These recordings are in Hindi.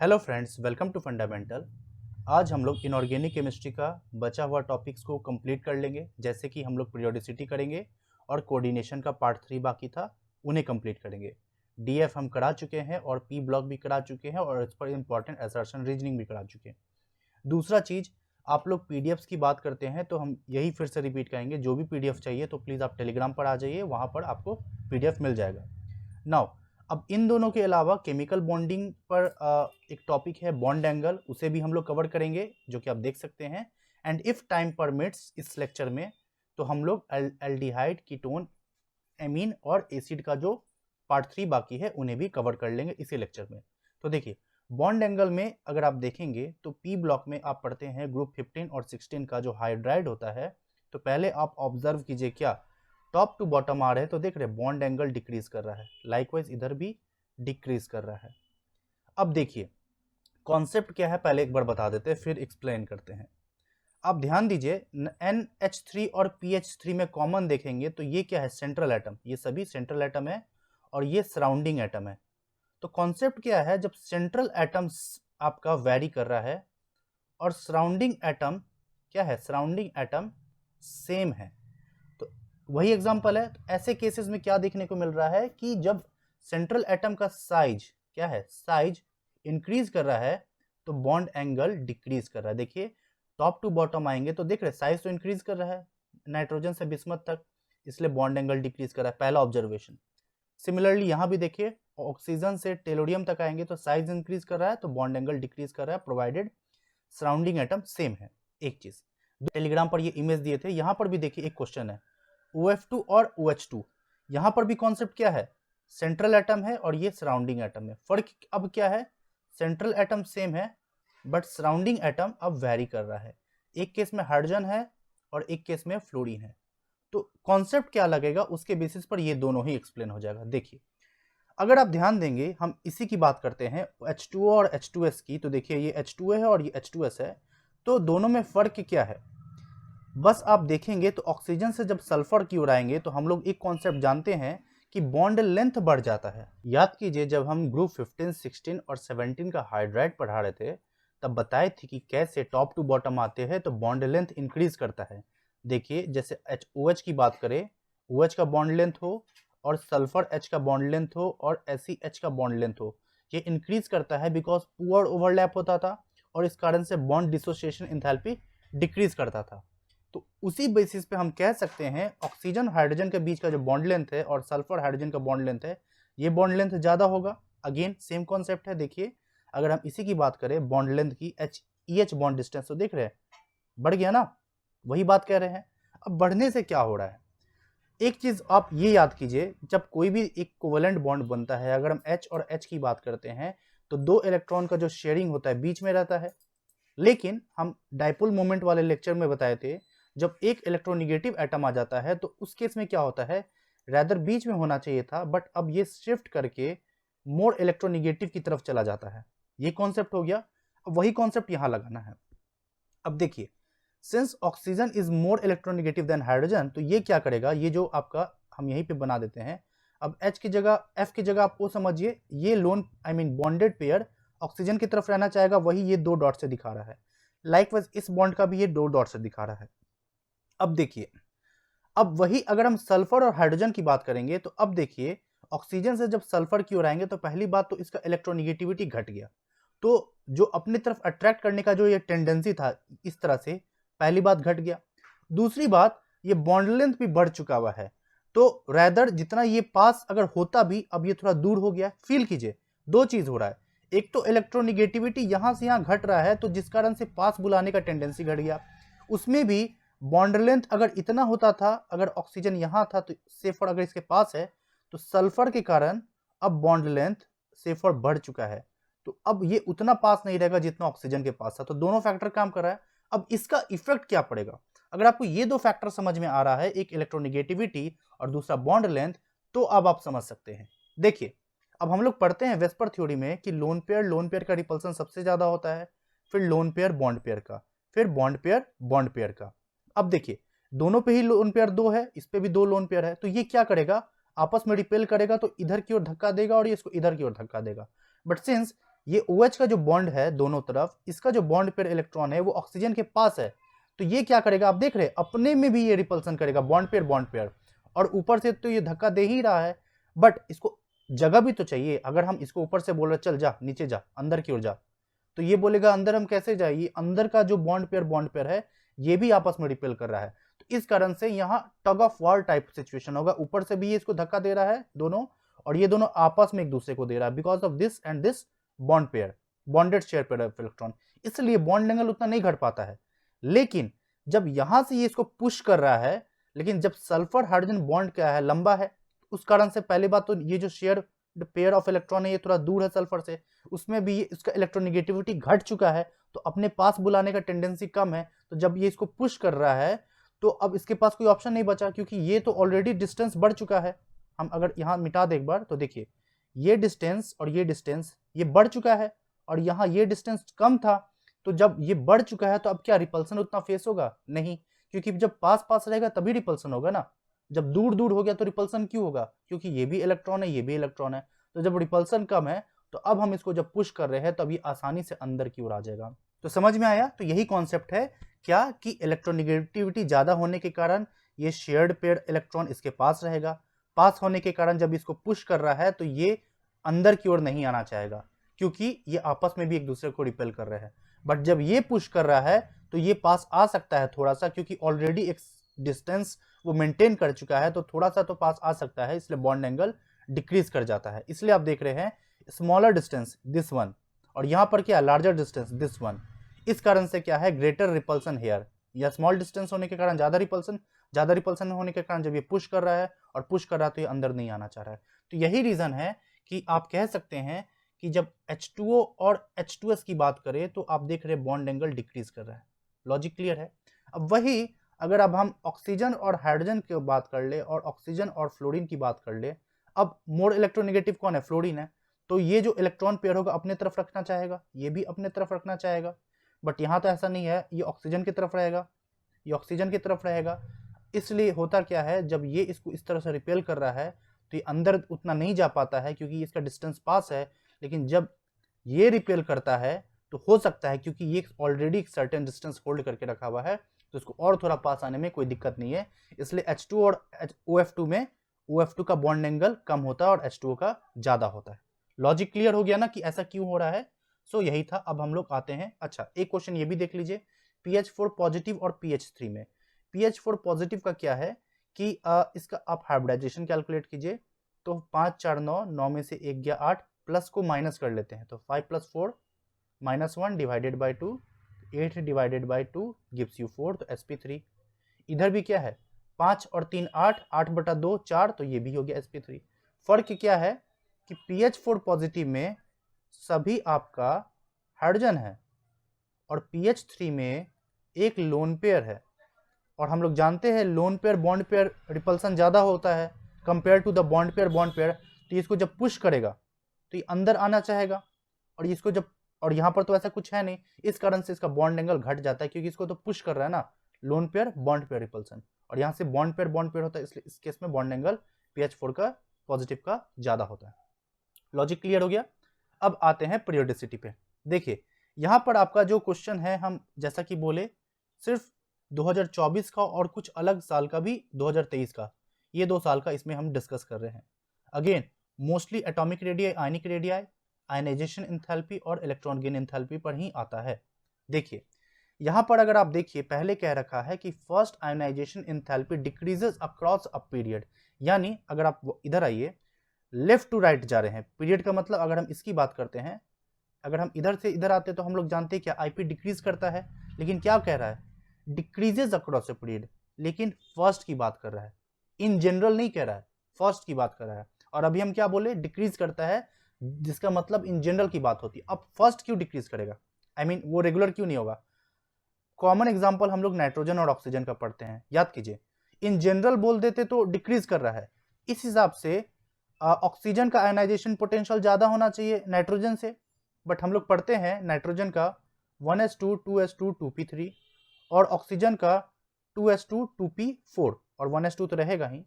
Hello friends, welcome to fundamental. आज हम लोग इनऑर्गेनिक केमिस्ट्री का बचा हुआ टॉपिक्स को कंप्लीट कर लेंगे। जैसे कि हम लोग पीरियोडिसिटी करेंगे और कोऑर्डिनेशन का पार्ट 3 बाकी था, उन्हें कंप्लीट करेंगे। डीएफ हम करा चुके हैं और पी ब्लॉक भी करा चुके हैं और इस पर इंपॉर्टेंट असर्शन रीजनिंग भी करा चुके हैं। दूसरा चीज़, आप लोग पीडीएफ्स की बात करते हैं तो हम यही फिर से रिपीट करेंगे। जो भी पीडीएफ चाहिए तो प्लीज़ आप टेलीग्राम पर आ जाइए, वहाँ पर आपको पीडीएफ मिल जाएगा। नाउ अब इन दोनों के अलावा केमिकल बॉन्डिंग पर एक टॉपिक है बॉन्ड एंगल, उसे भी हम लोग कवर करेंगे, जो कि आप देख सकते हैं। एंड इफ टाइम परमिट्स इस लेक्चर में तो हम लोग एल्डिहाइड, कीटोन, एमीन और एसिड का जो पार्ट 3 बाकी है उन्हें भी कवर कर लेंगे इसी लेक्चर में। तो देखिए, बॉन्ड एंगल में अगर आप देखेंगे तो पी ब्लॉक में आप पढ़ते हैं ग्रुप 15 और 16 का जो हाइड्राइड होता है। तो पहले आप ऑब्जर्व कीजिए, क्या टॉप टू बॉटम आ रहे हैं तो देख रहे बॉन्ड एंगल डिक्रीज कर रहा है, लाइकवाइज इधर भी डिक्रीज कर रहा है। अब देखिए कॉन्सेप्ट क्या है, पहले एक बार बता देते हैं फिर एक्सप्लेन करते हैं। आप ध्यान दीजिए, NH3 और PH3 में कॉमन देखेंगे तो ये क्या है, सेंट्रल एटम। ये सभी सेंट्रल एटम है और ये सराउंडिंग एटम है। तो कॉन्सेप्ट क्या है, जब सेंट्रल एटम आपका वैरी कर रहा है और सराउंडिंग एटम क्या है, सराउंडिंग एटम सेम है, तो वही एग्जांपल है। तो ऐसे केसेस में क्या देखने को मिल रहा है कि जब सेंट्रल एटम का साइज क्या है, साइज इंक्रीज कर रहा है तो बॉन्ड एंगल डिक्रीज कर रहा है। देखिए टॉप टू बॉटम आएंगे तो देख रहे साइज तो इंक्रीज कर रहा है नाइट्रोजन से बिस्मथ तक, इसलिए बॉन्ड एंगल डिक्रीज कर रहा है, पहला ऑब्जर्वेशन। सिमिलरली यहाँ भी देखिए ऑक्सीजन से टेलोडियम तक आएंगे तो साइज इंक्रीज कर रहा है तो बॉन्ड एंगल डिक्रीज कर रहा है, प्रोवाइडेड सराउंडिंग एटम सेम है। एक चीज, टेलीग्राम पर ये इमेज दिए थे, यहाँ पर भी देखिए एक क्वेश्चन है OF2 और OH2। यहाँ पर भी कॉन्सेप्ट क्या है, सेंट्रल एटम है और ये सराउंडिंग एटम है। फर्क अब क्या है, सेंट्रल एटम सेम है बट सराउंडिंग एटम अब वैरी कर रहा है। एक केस में हाइड्रोजन है और एक केस में फ्लोरीन है। तो कॉन्सेप्ट क्या लगेगा उसके बेसिस पर ये दोनों ही एक्सप्लेन हो जाएगा। देखिए अगर आप ध्यान देंगे, हम इसी की बात करते हैं H2O और H2S की। तो देखिए ये H2O है और ये H2S है, तो दोनों में फर्क क्या है, बस आप देखेंगे तो ऑक्सीजन से जब सल्फर की ओर आएंगे तो हम लोग एक कॉन्सेप्ट जानते हैं कि बॉन्ड लेंथ बढ़ जाता है। याद कीजिए जब हम ग्रुप 15, 16 और 17 का हाइड्राइड पढ़ा रहे थे तब बताए थे कि कैसे टॉप टू बॉटम आते हैं तो बॉन्ड लेंथ इंक्रीज करता है। देखिए जैसे OH की बात करें, OH का बॉन्ड लेंथ हो और सल्फर H का बॉन्ड लेंथ हो और SeH का बॉन्ड लेंथ हो, ये इंक्रीज करता है बिकॉज पुअर ओवरलैप होता था और इस कारण से बॉन्ड डिसोसिएशन एंथैल्पी डिक्रीज करता था। तो उसी बेसिस पे हम कह सकते हैं ऑक्सीजन हाइड्रोजन के बीच का जो बॉन्ड लेंथ है और सल्फर हाइड्रोजन का बॉन्ड लेंथ है, ये बॉन्ड लेंथ ज़्यादा होगा। अगेन सेम कॉन्सेप्ट है। देखिए अगर हम इसी की बात करें बॉन्ड लेंथ की, HEH बॉन्ड डिस्टेंस, तो देख रहे हैं बढ़ गया ना, वही बात कह रहे हैं। अब बढ़ने से क्या हो रहा है, एक चीज़ आप ये याद कीजिए, जब कोई भी एक कोवेलेंट बॉन्ड बनता है, अगर हम H और H की बात करते हैं तो दो इलेक्ट्रॉन का जो शेयरिंग होता है बीच में रहता है। लेकिन हम डाइपोल मोमेंट वाले लेक्चर में बताए थे जब एक इलेक्ट्रोनिगेटिव एटम आ जाता है तो उस केस में क्या होता है, रैदर बीच में होना चाहिए था बट अब ये शिफ्ट करके मोर इलेक्ट्रोनिगेटिव की तरफ चला जाता है। ये कॉन्सेप्ट हो गया। अब वही कॉन्सेप्ट यहां लगाना है। अब देखिए since oxygen is more electronegative than hydrogen, तो ये क्या करेगा, ये जो आपका हम यहीं पे बना देते हैं, अब H की जगह, F की जगह आप वो समझिए, ये लोन बॉन्डेड पेयर ऑक्सीजन की तरफ रहना चाहेगा, वही ये दो डॉट से दिखा रहा है। लाइकवाइज इस बॉन्ड का भी ये दो डॉट से दिखा रहा है। अब देखिए, अब वही अगर हम सल्फर और हाइड्रोजन की बात करेंगे तो अब देखिए ऑक्सीजन से जब सल्फर की ओर आएंगे तो पहली बात तो इसका इलेक्ट्रोनिगेटिविटी घट गया, तो जो अपनी तरफ अट्रैक्ट करने का जो ये टेंडेंसी था इस तरह से, पहली बात घट गया। दूसरी बात, ये बॉन्ड लेंथ भी बढ़ चुका हुआ है, तो रैदर जितना ये पास अगर होता भी अब ये थोड़ा दूर हो गया। फील कीजिए दो चीज हो रहा है, एक तो इलेक्ट्रोनिगेटिविटी यहां से यहां घट रहा है तो जिस कारण से पास बुलाने का टेंडेंसी घट गया। उसमें भी बॉन्ड लेंथ अगर इतना होता था, अगर ऑक्सीजन यहां था तो सेफर अगर इसके पास है, तो सल्फर के कारण अब बॉन्ड लेंथ सेफर बढ़ चुका है, तो अब ये उतना पास नहीं रहेगा जितना ऑक्सीजन के पास था। तो दोनों फैक्टर काम कर रहा है। अब इसका इफेक्ट क्या पड़ेगा, अगर आपको ये दो फैक्टर समझ में आ रहा है, एक इलेक्ट्रोनिगेटिविटी और दूसरा बॉन्ड लेंथ, तो अब आप समझ सकते हैं। देखिए अब हम लोग पढ़ते हैं वेस्पर थ्योरी में कि लोन पेयर का रिपल्सन सबसे ज्यादा होता है, फिर लोन पेयर बॉन्ड पेयर का, फिर बॉन्ड पेयर का। अब देखिए दोनों पे ही लोन पेयर दो है, इस पे भी दो लोन पेयर है, तो ये क्या करेगा, आपस में रिपेल करेगा, तो इधर की ओर धक्का देगा और ये इसको इधर की ओर धक्का देगा। बट सिंस ये OH का जो बॉन्ड है दोनों तरफ, इसका जो बॉन्ड पेयर इलेक्ट्रॉन है वो ऑक्सीजन के पास है, तो ये क्या करेगा, आप देख रहे हैं अपने में भी ये रिपल्सन करेगा, बॉन्ड पेयर, और ऊपर से तो ये धक्का दे ही रहा है, बट इसको जगह भी तो चाहिए। अगर हम इसको ऊपर से बोल रहे चल जा नीचे जा अंदर की ओर जा, तो ये बोलेगा अंदर हम कैसे जाए, ये अंदर का जो बॉन्ड पेयर है ये भी आपस में रिपेल कर रहा है, तो इस कारण से यहाँ tug of war type situation होगा, ऊपर से भी ये इसको धक्का दे रहा है दोनों, और ये दोनों आपस में एक दूसरे को दे रहा है because of this and this bond pair, bonded share pair of electron, इसलिए बॉन्ड एंगल उतना नहीं घट पाता है। लेकिन जब यहां से ये इसको पुश कर रहा है, लेकिन जब सल्फर हाइड्रोजन बॉन्ड क्या है, लंबा है, उस कारण से पहली बात तो ये जो शेयर पेयर ऑफ इलेक्ट्रॉन है ये थोड़ा दूर है सल्फर से, उसमें भी इसका इलेक्ट्रोनेगेटिविटी घट चुका है, तो अपने पास बुलाने का टेंडेंसी कम है, तो जब ये इसको पुश कर रहा है तो अब इसके पास कोई ऑप्शन नहीं बचा, क्योंकि ये तो ऑलरेडी डिस्टेंस बढ़ चुका है। हम अगर यहाँ मिटा दे एक बार तो देखिए ये डिस्टेंस और ये डिस्टेंस ये बढ़ चुका है, और यहाँ ये डिस्टेंस कम था, तो जब ये बढ़ चुका है तो अब क्या रिपल्सन उतना फेस होगा नहीं, क्योंकि जब पास पास रहेगा तभी रिपल्सन होगा ना, जब दूर दूर हो गया तो रिपल्सन क्यों होगा, क्योंकि ये भी इलेक्ट्रॉन है ये भी इलेक्ट्रॉन है, तो जब रिपल्सन कम है तो अब हम इसको जब पुश कर रहे हैं तब ये आसानी से अंदर की ओर आ जाएगा। तो समझ में आया, तो यही कॉन्सेप्ट है क्या कि इलेक्ट्रोनेगेटिविटी ज्यादा होने के कारण ये शेयर्ड पेयर इलेक्ट्रॉन इसके पास रहेगा, पास होने के कारण जब इसको पुश कर रहा है तो ये अंदर की ओर नहीं आना चाहेगा, क्योंकि ये आपस में भी एक दूसरे को रिपेल कर रहे हैं, बट जब ये पुश कर रहा है तो ये पास आ सकता है थोड़ा सा, क्योंकि ऑलरेडी एक डिस्टेंस वो मेंटेन कर चुका है, तो थोड़ा सा तो पास आ सकता है, इसलिए बॉन्ड एंगल डिक्रीज कर जाता है। इसलिए आप देख रहे हैं स्मॉलर डिस्टेंस दिस वन, और यहां पर क्या लार्जर डिस्टेंस दिस वन, इस कारण से क्या है ग्रेटर रिपल्सन हेयर, या स्मॉल डिस्टेंस होने के कारण ज्यादा रिपल्सन होने के कारण जब ये पुश कर रहा है और पुश कर रहा है तो ये अंदर नहीं आना चाह रहा है। तो यही रीजन है कि आप कह सकते हैं कि जब H2O और H2S की बात करें तो आप देख रहे हैं बॉन्ड एंगल डिक्रीज कर रहा है। लॉजिक क्लियर है। अब वही अगर अब हम ऑक्सीजन और हाइड्रोजन की बात कर ले और ऑक्सीजन और फ्लोरीन की बात कर ले, अब मोर इलेक्ट्रोनेगेटिव कौन है, फ्लोरीन है, तो ये जो इलेक्ट्रॉन पेयर होगा अपने तरफ रखना चाहेगा, ये भी अपने तरफ रखना चाहेगा, बट यहाँ तो ऐसा नहीं है, ये ऑक्सीजन की तरफ रहेगा, ये ऑक्सीजन की तरफ रहेगा। इसलिए होता क्या है जब ये इसको इस तरह से रिपेल कर रहा है तो ये अंदर उतना नहीं जा पाता है क्योंकि इसका डिस्टेंस पास है, लेकिन जब ये रिपेल करता है तो हो सकता है क्योंकि ये ऑलरेडी एक सर्टेन डिस्टेंस होल्ड करके रखा हुआ है तो इसको और थोड़ा पास आने में कोई दिक्कत नहीं है, इसलिए H2 और OF2 में OF2 का बॉन्ड एंगल कम होता है और H2O का ज्यादा होता है। लॉजिक क्लियर हो गया ना कि ऐसा क्यों हो रहा है। सो यही था। अब हम लोग आते हैं, अच्छा एक क्वेश्चन ये भी देख लीजिए, PH4 पॉजिटिव और PH3 में। PH4 पॉजिटिव का क्या है कि इसका आप हाइब्रिडाइजेशन कैलकुलेट कीजिए, तो 5 4 9, 9 में से 1 गया 8, प्लस को माइनस कर लेते हैं तो 5 + 4 -1 divided by 2, 8 divided by 2 gives you 4, तो sp3। इधर भी क्या है 5 और 3 8, 8/2 4, तो ये भी हो गया sp3। फर्क क्या है कि PH4 पॉजिटिव में सभी आपका हाइड्रोजन है और PH3 में एक लोन पेयर है, और हम लोग जानते हैं lone pair bond pair repulsion ज्यादा होता है compare to the bond pair, तो इसको जब पुश करेगा तो ये अंदर आना चाहेगा, और इसको जब, और यहाँ पर तो ऐसा कुछ है नहीं, इस कारण से इसका बॉन्ड एंगल घट जाता है क्योंकि इसको तो पुश कर रहा है ना loan pair bond pair repulsion, और यहाँ से बॉन्ड पेयर होता है, इसलिए इस केस में बॉन्ड एंगल PH4 का पॉजिटिव का ज्यादा होता है। लॉजिक क्लियर हो गया। अब आते हैं पीरियोडिसिटी पे। देखिए यहाँ पर आपका जो क्वेश्चन है, हम जैसा कि बोले सिर्फ 2024 का और कुछ अलग साल का भी 2023 का, ये 2 साल का इसमें हम डिस्कस कर रहे हैं। Again mostly atomic radii, ionic radii, ionization enthalpy और इलेक्ट्रॉन गेन एंथैल्पी पर ही आता है। देखिए यहाँ पर अगर आप देखिए पहले कह रखा है कि first ionization enthalpy decreases across a period, यानी अगर आप इधर आइए लेफ्ट टू राइट जा रहे हैं, पीरियड का मतलब अगर हम इसकी बात करते हैं, अगर हम इधर से इधर आते तो हम लोग जानते हैं क्या IP डिक्रीज करता है, लेकिन क्या कह रहा है डिक्रीजेज अक्रॉस ए पीरियड, लेकिन फर्स्ट की बात कर रहा है, इन जनरल नहीं कह रहा है, फर्स्ट की बात कर रहा है। और अभी हम क्या बोले डिक्रीज करता है, जिसका मतलब इन जनरल की बात होती है। अब फर्स्ट क्यों डिक्रीज करेगा, I mean, वो रेगुलर क्यों नहीं होगा। कॉमन एग्जाम्पल हम लोग नाइट्रोजन और ऑक्सीजन का पढ़ते हैं, याद कीजिए, इन जनरल बोल देते तो डिक्रीज कर रहा है, इस हिसाब से ऑक्सीजन का आयनाइजेशन पोटेंशियल ज्यादा होना चाहिए नाइट्रोजन से, बट हम लोग पढ़ते हैं नाइट्रोजन का 1s2 2s2 2p3 और ऑक्सीजन का 2s2 2p4 और 1s2 तो रहेगा ही।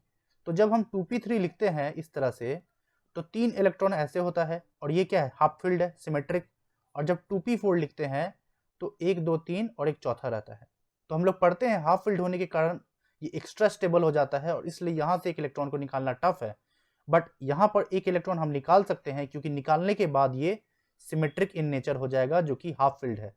तो जब हम 2p3 लिखते हैं इस तरह से, तो 3 इलेक्ट्रॉन ऐसे होता है, और ये क्या है, हाफ फील्ड है, सिमेट्रिक। और जब 2p4 लिखते हैं तो 1 2 3 और एक चौथा रहता है। तो हम लोग पढ़ते हैं हाफ फील्ड होने के कारण ये एक्स्ट्रा स्टेबल हो जाता है, और इसलिए यहाँ से एक इलेक्ट्रॉन को निकालना टफ है। बट यहाँ पर एक इलेक्ट्रॉन हम निकाल सकते हैं, क्योंकि निकालने के बाद ये सिमेट्रिक इन नेचर हो जाएगा, जो कि हाफ फील्ड है।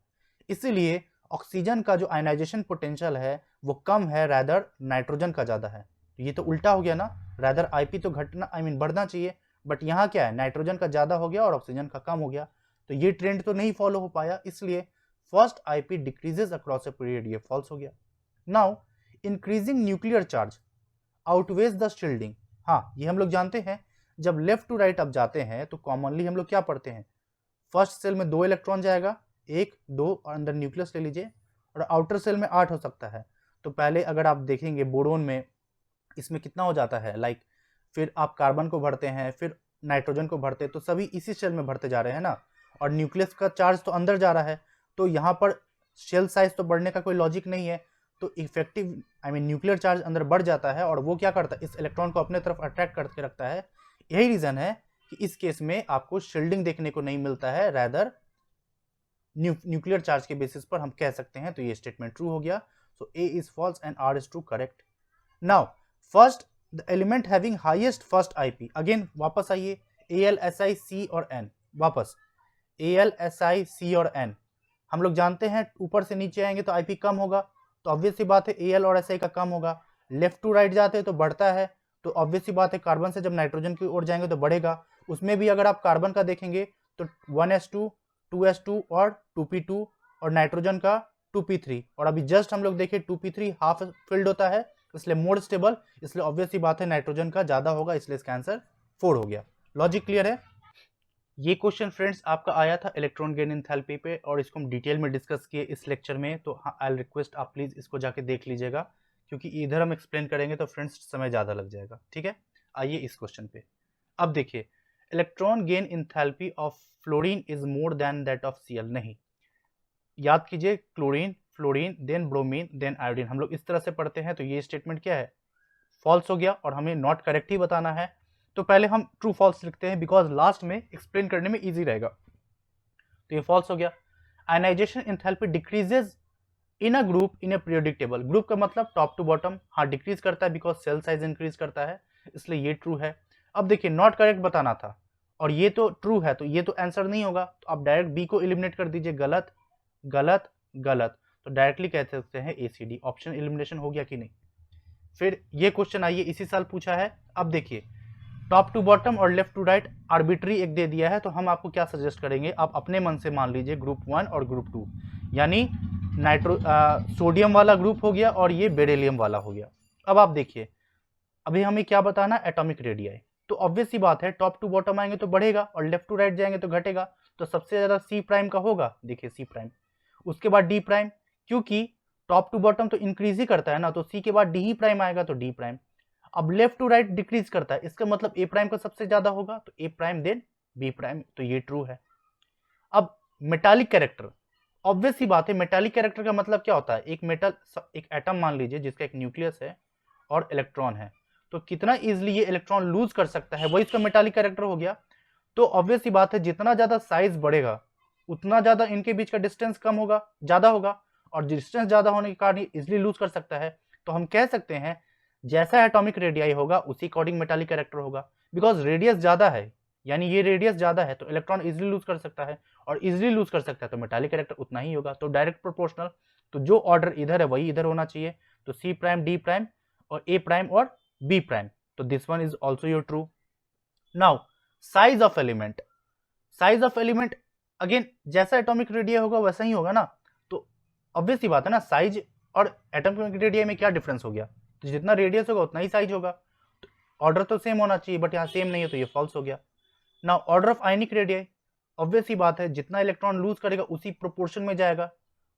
इसीलिए ऑक्सीजन का जो आयनाइजेशन पोटेंशियल है वो कम है, रैदर नाइट्रोजन का ज़्यादा है। तो ये तो उल्टा हो गया ना, रैदर आईपी तो घटना बढ़ना चाहिए, बट यहाँ क्या है, नाइट्रोजन का ज़्यादा हो गया और ऑक्सीजन का कम हो गया। तो ये ट्रेंड तो नहीं फॉलो हो पाया, इसलिए first IP decreases across a period, ये फॉल्स हो गया। Now increasing nuclear charge outweighs the shielding. हाँ, ये हम लोग जानते हैं, जब लेफ्ट टू राइट अब जाते हैं तो कॉमनली हम लोग क्या पढ़ते हैं, फर्स्ट सेल में 2 इलेक्ट्रॉन जाएगा, 1 2 और अंदर न्यूक्लियस ले लीजिए, और आउटर सेल में 8 हो सकता है। तो पहले अगर आप देखेंगे बोरोन में इसमें कितना हो जाता है, लाइक फिर आप कार्बन को भरते हैं, फिर नाइट्रोजन को भरते हैं, तो सभी इसी सेल में भरते जा रहे हैं ना, और न्यूक्लियस का चार्ज तो अंदर जा रहा है, तो यहाँ पर शेल साइज तो बढ़ने का कोई लॉजिक नहीं है। तो इफेक्टिव न्यूक्लियर चार्ज अंदर बढ़ जाता है, और वो क्या करता है, इस इलेक्ट्रॉन को अपने तरफ अट्रैक्ट करके रखता है। यही रीजन है कि इस केस में आपको शील्डिंग देखने को नहीं मिलता है, रैदर न्यूक्लियर चार्ज के बेसिस पर हम कह सकते हैं। तो ये स्टेटमेंट ट्रू हो गया। So A is false and R is true, correct. Now first the element having highest first IP, again वापस आइए, AlSi C और N, वापस AlSi C और N। हम लोग जानते हैं ऊपर से नीचे आएंगे तो आईपी कम होगा, तो ऑब्वियस सी बात है Al और Si का कम होगा। लेफ्ट टू राइट जाते हैं तो बढ़ता है, तो ऑब्वियस सी बात है कार्बन से जब नाइट्रोजन की ओर जाएंगे तो बढ़ेगा। उसमें भी अगर आप कार्बन का देखेंगे तो 1s2 2s2 और 2p2, और नाइट्रोजन का 2p3, और अभी जस्ट हम लोग देखें 2p3 हाफ फील्ड होता है, इसलिए मोर स्टेबल, इसलिए ऑब्वियस सी बात है नाइट्रोजन का ज्यादा होगा, इसलिए इसका आंसर 4 हो गया। लॉजिक क्लियर है। ये क्वेश्चन फ्रेंड्स आपका आया था इलेक्ट्रॉन गेन एंथैल्पी पे, और इसको हम डिटेल में डिस्कस किए इस लेक्चर में। तो आई रिक्वेस्ट आप प्लीज इसको जाके देख लीजिएगा, क्योंकि इधर हम एक्सप्लेन करेंगे तो फ्रेंड्स समय ज़्यादा लग जाएगा। ठीक है, आइए इस क्वेश्चन पे। अब देखिए, electron gain enthalpy of fluorine is more than that of Cl। नहीं, याद कीजिए, chlorine, fluorine, then bromine, then iodine, हम लोग इस तरह से पढ़ते हैं। तो ये स्टेटमेंट क्या है, फॉल्स हो गया, और हमें नॉट करेक्ट ही बताना है। तो पहले हम ट्रू फॉल्स लिखते हैं, बिकॉज लास्ट में एक्सप्लेन करने में इजी रहेगा। तो ये फॉल्स हो गया। Ionization enthalpy decreases in a group in a periodic table. Group का मतलब टॉप टू बॉटम, हाँ डिक्रीज करता है, बिकॉज सेल साइज इंक्रीज करता है, इसलिए ये ट्रू है। अब देखिए, नॉट करेक्ट बताना था, और ये तो ट्रू है, तो ये तो आंसर नहीं होगा, तो आप डायरेक्ट बी को एलिमिनेट कर दीजिए, गलत गलत गलत। तो डायरेक्टली कह सकते हैं ACD, ऑप्शन एलिमिनेशन हो गया कि नहीं। फिर ये क्वेश्चन आइए, इसी साल पूछा है। अब देखिए, टॉप टू बॉटम और लेफ्ट टू राइट आर्बिट्री एक दे दिया है, तो हम आपको क्या सजेस्ट करेंगे, आप अपने मन से मान लीजिए ग्रुप 1 और ग्रुप 2, यानी सोडियम वाला ग्रुप हो गया और ये बेरिलियम वाला हो गया। अब आप देखिए, अभी हमें क्या बताना, एटॉमिक रेडियाई। तो ऑब्वियस सी बात है, टॉप टू बॉटम आएंगे तो बढ़ेगा, और लेफ्ट टू राइट जाएंगे तो घटेगा। तो सबसे ज्यादा C प्राइम का होगा, देखिए C प्राइम, उसके बाद D प्राइम, क्योंकि टॉप टू बॉटम तो इंक्रीज ही करता है ना, तो C के बाद D ही प्राइम आएगा, तो D प्राइम। अब लेफ्ट टू राइट डिक्रीज करता है, इसका मतलब A प्राइम का सबसे ज्यादा होगा, तो A prime then B prime, तो ये ट्रू है। अब मेटालिक कैरेक्टर, ऑब्वियस सी बात है, मेटालिक कैरेक्टर का मतलब क्या होता है, एक मेटल, एक एटम मान लीजिए जिसका एक न्यूक्लियस है और इलेक्ट्रॉन है, तो कितना इजीली ये इलेक्ट्रॉन लूज कर सकता है, वही इसका मेटालिक कैरेक्टर हो गया। तो ऑब्वियस सी बात है, जितना ज्यादा साइज बढ़ेगा उतना ज्यादा इनके बीच का डिस्टेंस कम होगा, ज्यादा होगा, और डिस्टेंस ज्यादा होने के कारण इजिली लूज कर सकता है। तो हम कह सकते हैं जैसा एटॉमिक रेडियाई होगा उसी अकॉर्डिंग मेटालिक कैरेक्टर होगा, बिकॉज रेडियस ज्यादा है, यानी ये रेडियस ज्यादा है, तो इलेक्ट्रॉन इजिली लूज कर सकता है, और इजिली लूज कर सकता है तो मेटालिक कैरेक्टर उतना ही होगा, तो डायरेक्ट प्रोपोर्शनल। तो जो ऑर्डर इधर है वही इधर होना चाहिए, तो C प्राइम, D प्राइम और A प्राइम और B प्राइम, तो this one is also your true. Now size of element, size of element again जैसा एटॉमिक रेडियाई होगा वैसा ही होगा ना, तो ऑब्वियस सी बात है ना, साइज और एटॉमिक रेडियाई में क्या डिफरेंस हो गया, तो जितना रेडियस होगा उतना ही साइज होगा, तो ऑर्डर तो सेम होना चाहिए, बट यहाँ सेम नहीं है, तो ये फॉल्स हो गया। Now order of ionic radii, obvious सी बात है, जितना इलेक्ट्रॉन लूज करेगा उसी प्रोपोर्शन में जाएगा,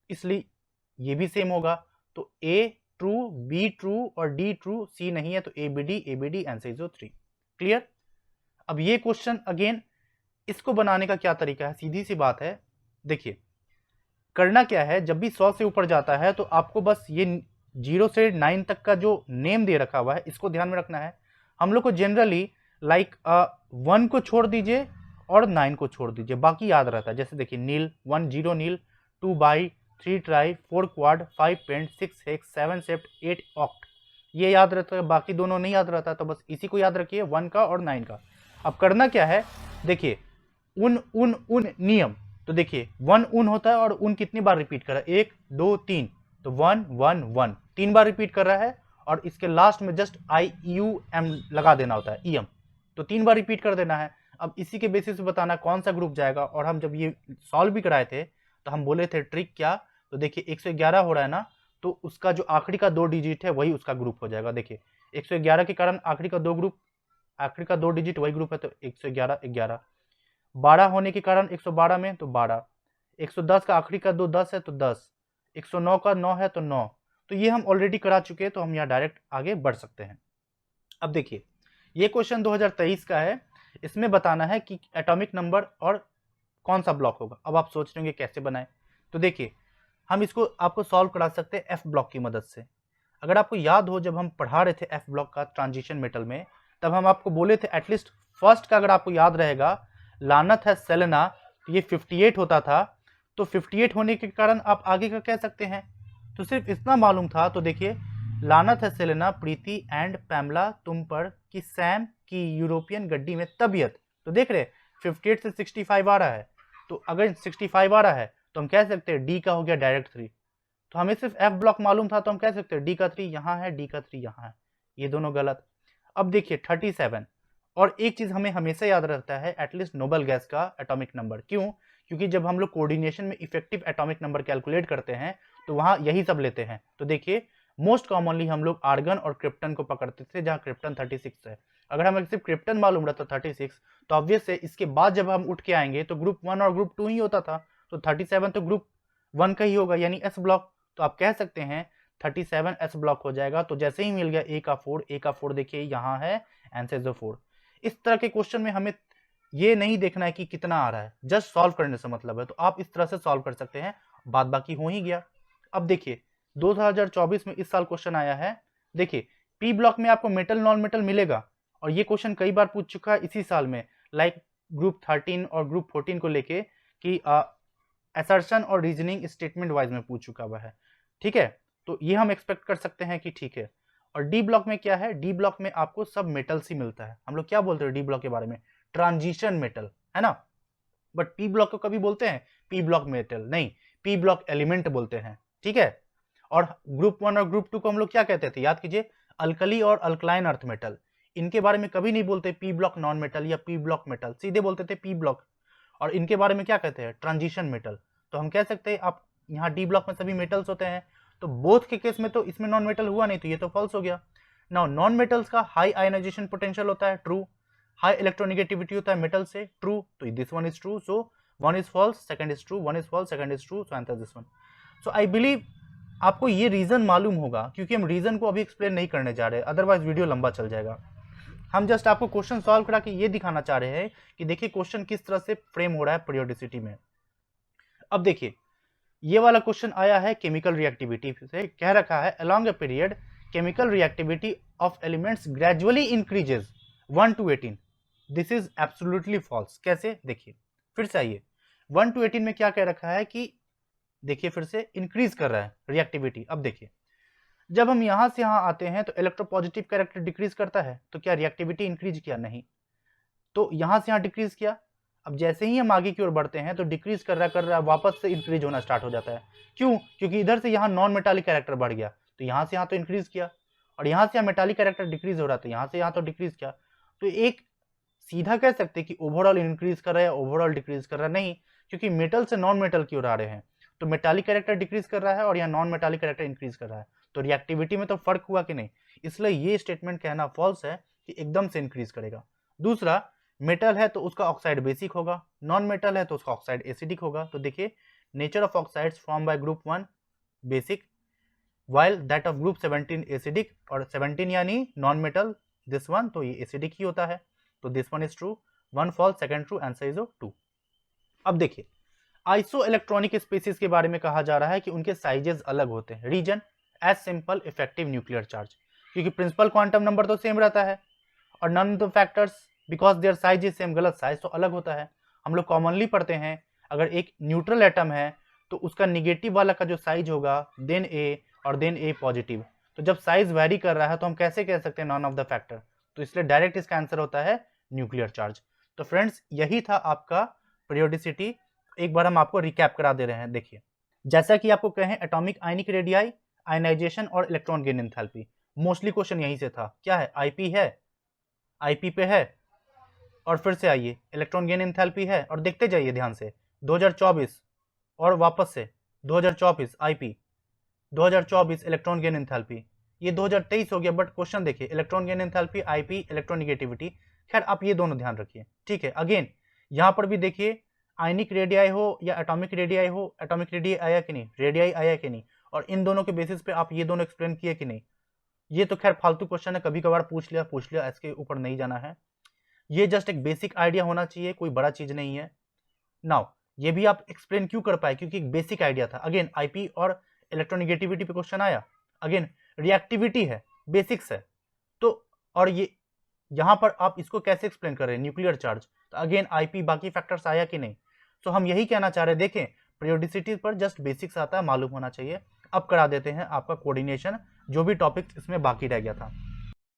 इसलिए ये भी सेम होगा, तो A ट्रू, B ट्रू और D ट्रू, C नहीं है, तो ABD आंसर इज 3। क्लियर। अब ये क्वेश्चन अगेन, इसको बनाने का क्या तरीका है, सीधी सी बात है, देखिए करना क्या है, जब भी 100 से ऊपर जाता है तो आपको बस ये 0 से 9 तक का जो नेम दे रखा हुआ है इसको ध्यान में रखना है। हम लोग को जनरली लाइक 1 को छोड़ दीजिए और 9 को छोड़ दीजिए, बाकी याद रहता है। जैसे देखिए nil 1 0 nil, 2 bi, 3 tri, 4 quad, 5 pent, 6 hex, 7 sept, 8 oct, ये याद रहता है, बाकी दोनों नहीं याद रहता। तो बस इसी को याद रखिए, 1 का और 9 का। अब करना क्या है, देखिए उन नियम। तो देखिए 1 उन होता है और उन कितनी बार रिपीट कर रहा है, 1 2 3, तो 1 1 1 3 बार रिपीट कर रहा है, और इसके लास्ट में जस्ट IUM लगा देना होता है, EM, तो 3 बार रिपीट कर देना है। अब इसी के बेसिस पे बताना कौन सा ग्रुप जाएगा। और हम जब ये सॉल्व भी कराए थे तो हम बोले थे ट्रिक क्या, तो देखिए 111 हो रहा है ना, तो उसका जो आखिरी का 2 डिजिट है वही उसका ग्रुप हो जाएगा। देखिए 111 के कारण आखिरी का 2 डिजिट वही ग्रुप है, तो 111 11, 12 होने के कारण 112 में तो 12, 110 का आखिरी का 2 10 है तो 10, 109 का 9 है तो 9। तो ये हम ऑलरेडी करा चुके हैं, तो हम यहाँ डायरेक्ट आगे बढ़ सकते हैं। अब देखिए ये क्वेश्चन 2023 का है, इसमें बताना है कि एटॉमिक नंबर और कौन सा ब्लॉक होगा। अब आप सोच रहे होंगे कैसे बनाए, तो देखिए हम इसको आपको सॉल्व करा सकते हैं एफ ब्लॉक की मदद से। अगर आपको याद हो, जब हम पढ़ा रहे थे एफ ब्लॉक का ट्रांजिशन मेटल में, तब हम आपको बोले थे एटलीस्ट फर्स्ट का, अगर आपको याद रहेगा, लानत है सेलेना, तो ये 58 होता था। तो 58 होने के कारण आप आगे का कह सकते हैं, तो सिर्फ इतना मालूम था। तो देखिए लानत है सेलेना, प्रीति एंड पैमला तुम पर, कि सैम की यूरोपियन गड्डी में तबीयत। तो देख रहे 58 से 65 आ रहा है, तो अगर 65 आ रहा है तो हम कह सकते हैं डी का हो गया डायरेक्ट 3। तो हमें सिर्फ एफ ब्लॉक मालूम था, तो हम कह सकते हैं डी का 3 यहाँ है, डी का 3 यहाँ है, ये दोनों गलत। अब देखिए 37, और एक चीज हमें हमेशा याद रहता है, एटलीस्ट नोबल गैस का एटॉमिक नंबर। क्यों? क्योंकि जब हम लोग कोऑर्डिनेशन में इफेक्टिव एटॉमिक नंबर कैलकुलेट करते हैं तो वहां यही सब लेते हैं। तो देखिए मोस्ट कॉमनली हम लोग आर्गन और क्रिप्टन को पकड़ते थे, जहां क्रिप्टन 36 है। अगर हमें सिर्फ क्रिप्टन मालूम रहता 36, तो ऑब्वियस है इसके बाद जब हम उठ के आएंगे तो ग्रुप 1 और ग्रुप 2 ही होता था, तो 37 तो ग्रुप 1 का ही होगा, यानी एस ब्लॉक। तो आप कह सकते हैं 37 एस ब्लॉक हो जाएगा। तो जैसे ही मिल गया ए का 4, ए का 4 देखिए यहाँ है, आंसर इज 4। इस तरह के क्वेश्चन में हमें ये नहीं देखना है कि कितना आ रहा है, जस्ट सॉल्व करने से मतलब है। तो आप इस तरह से सॉल्व कर सकते हैं, बात बाकी हो ही गया। अब देखिए 2024 में इस साल क्वेश्चन आया है, देखिए पी ब्लॉक में आपको मेटल नॉन मेटल मिलेगा, और ये क्वेश्चन कई बार पूछ चुका है इसी साल में, लाइक ग्रुप 13 और ग्रुप 14 को लेके, कि असर्शन और रीजनिंग स्टेटमेंट वाइज में पूछ चुका हुआ है। ठीक है, तो ये हम एक्सपेक्ट कर सकते हैं कि ठीक है। और डी ब्लॉक में क्या है, डी ब्लॉक में आपको सब मेटल्स ही मिलता है। हम लोग क्या बोलते हैं डी ब्लॉक के बारे में, ट्रांजिशन मेटल, है ना। बट पी ब्लॉक को कभी बोलते हैं पी ब्लॉक मेटल नहीं, पी ब्लॉक एलिमेंट बोलते हैं। ठीक है, और ग्रुप 1 और ग्रुप 2 को हम लोग क्या कहते थे, याद कीजिए, अल्कली और अल्कलाइन अर्थ मेटल। इनके बारे में कभी नहीं बोलते पी ब्लॉक नॉन मेटल या पी ब्लॉक मेटल, सीधे बोलते थे पी ब्लॉक। और इनके बारे में क्या कहते हैं, ट्रांजिशन मेटल। तो हम कह सकते हैं आप यहाँ डी ब्लॉक में सभी मेटल्स होते हैं, तो बोथ के केस में तो इसमें नॉन मेटल हुआ नहीं, तो ये तो फॉल्स हो गया। नाउ नॉन मेटल्स का हाई आयनाइजेशन पोटेंशियल होता है, ट्रू। हाई इलेक्ट्रोनेगेटिविटी होता है मेटल से, ट्रू। तो this one is true, so one is false, second is true, one is false, second is true, so answer this one. So I believe आपको ये रीजन मालूम होगा, क्योंकि हम रीजन को अभी एक्सप्लेन नहीं करने जा रहे, अदरवाइज वीडियो लंबा चल जाएगा। हम जस्ट आपको क्वेश्चन सॉल्व करा के ये दिखाना चाह रहे हैं कि देखिए क्वेश्चन किस तरह से फ्रेम हो रहा है पीरियोडिसिटी में। अब देखिए ये वाला क्वेश्चन आया है केमिकल रिएक्टिविटी से, कह रखा है along a period chemical reactivity of elements gradually increases 1 to 18। This is absolutely false. कैसे, देखिए फिर से आइए, 1 to 18 में क्या कह रखा है कि देखिए फिर से इंक्रीज कर रहा है रिएक्टिविटी। अब देखिए जब हम यहां से यहां आते हैं तो इलेक्ट्रोपॉजिटिव कैरेक्टर डिक्रीज करता है, तो क्या रिएक्टिविटी इंक्रीज किया, नहीं, तो यहां से यहां डिक्रीज किया। अब जैसे ही हम आगे की ओर बढ़ते हैं तो डिक्रीज कर रहा है, वापस से इंक्रीज होना स्टार्ट हो जाता है। क्यों? क्योंकि इधर से यहाँ नॉन मेटालिक कैरेक्टर बढ़ गया, तो यहाँ से यहाँ तो इंक्रीज किया, और यहाँ से यहाँ मेटालिक कैरेक्टर डिक्रीज हो रहा था, यहाँ से यहाँ तो डिक्रीज किया। तो एक सीधा कह सकते हैं कि ओवरऑल इंक्रीज कर रहा है, ओवरऑल डिक्रीज कर रहा है, नहीं, क्योंकि मेटल से नॉन मेटल की ओर आ रहे हैं, तो मेटालिक कैरेक्टर डिक्रीज कर रहा है और यहाँ नॉन मेटालिक कैरेक्टर इंक्रीज कर रहा है, तो रिएक्टिविटी में तो फर्क हुआ कि नहीं। इसलिए ये स्टेटमेंट कहना फॉल्स है कि एकदम से इंक्रीज करेगा। दूसरा, मेटल है तो उसका ऑक्साइड बेसिक होगा, नॉन मेटल है तो उसका ऑक्साइड एसिडिक होगा। तो देखिए nature of oxides form by group 1 basic while that of group 17 acidic, और 17 यानी नॉन मेटल, दिस वन, तो ये एसिडिक ही होता है। तो this one is true, one false, second true, answer is 2। अब देखिए आइसो इलेक्ट्रॉनिक स्पीसीज के बारे में कहा जा रहा है कि उनके साइजेस अलग होते हैं। Reason, as simple effective nuclear charge, क्योंकि प्रिंसिपल क्वांटम नंबर तो सेम रहता है, और none of the factors because their size is same, गलत, साइज तो अलग होता है। हम लोग कॉमनली पढ़ते हैं अगर एक न्यूट्रल एटम है तो उसका निगेटिव वाला का जो साइज होगा देन ए और देन ए पॉजिटिव। तो जब साइज वेरी कर रहा है तो हम कैसे कह सकते हैं नॉन ऑफ द फैक्टर, तो इसलिए डायरेक्ट इसका आंसर होता है न्यूक्लियर चार्ज। तो फ्रेंड्स यही था आपका पीरियोडिसिटी। एक बार हम आपको रिकैप करा दे रहे हैं। देखिए जैसा कि आपको कहें एटॉमिक आयनिक रेडियाई, आयनाइजेशन और electron gain enthalpy, mostly question यहीं से था। क्या है, आईपी है, आईपी पे है, और फिर से आइए इलेक्ट्रॉन गेन एंथैल्पी है, और देखते जाइए ध्यान से 2024 और वापस से 2024 आईपी, 2024 इलेक्ट्रॉन गेन एंथैल्पी, ये 2023 हो गया। बट क्वेश्चन देखिए electron gain enthalpy, IP, electronegativity. खैर आप ये दोनों ध्यान रखिए, ठीक है। अगेन यहाँ पर भी देखिए आयनिक रेडियाई हो या एटॉमिक रेडियाई हो, एटॉमिक रेडियाई आया कि नहीं, रेडियाई आया कि नहीं, और इन दोनों के बेसिस पे आप ये दोनों एक्सप्लेन किए कि नहीं। ये तो खैर फालतू क्वेश्चन है, कभी कभार पूछ लिया, इसके ऊपर नहीं जाना है। ये जस्ट एक बेसिक आइडिया होना चाहिए, कोई बड़ा चीज नहीं है। नाउ ये भी आप एक्सप्लेन क्यों कर पाए, क्योंकि एक बेसिक आइडिया था। अगेन आईपी और इलेक्ट्रोनिगेटिविटी पे क्वेश्चन आया, अगेन रिएक्टिविटी है, बेसिक्स है। तो और ये यहां पर आप इसको कैसे एक्सप्लेन कर रहे हैं, न्यूक्लियर चार्ज, तो अगेन आईपी बाकी फैक्टर्स आया कि नहीं। तो हम यही कहना चाह रहे हैं, देखें पीरियोडिसिटी पर जस्ट बेसिक्स आता है, मालूम होना चाहिए। अब करा देते हैं आपका कोऑर्डिनेशन, जो भी टॉपिक इसमें बाकी रह गया था।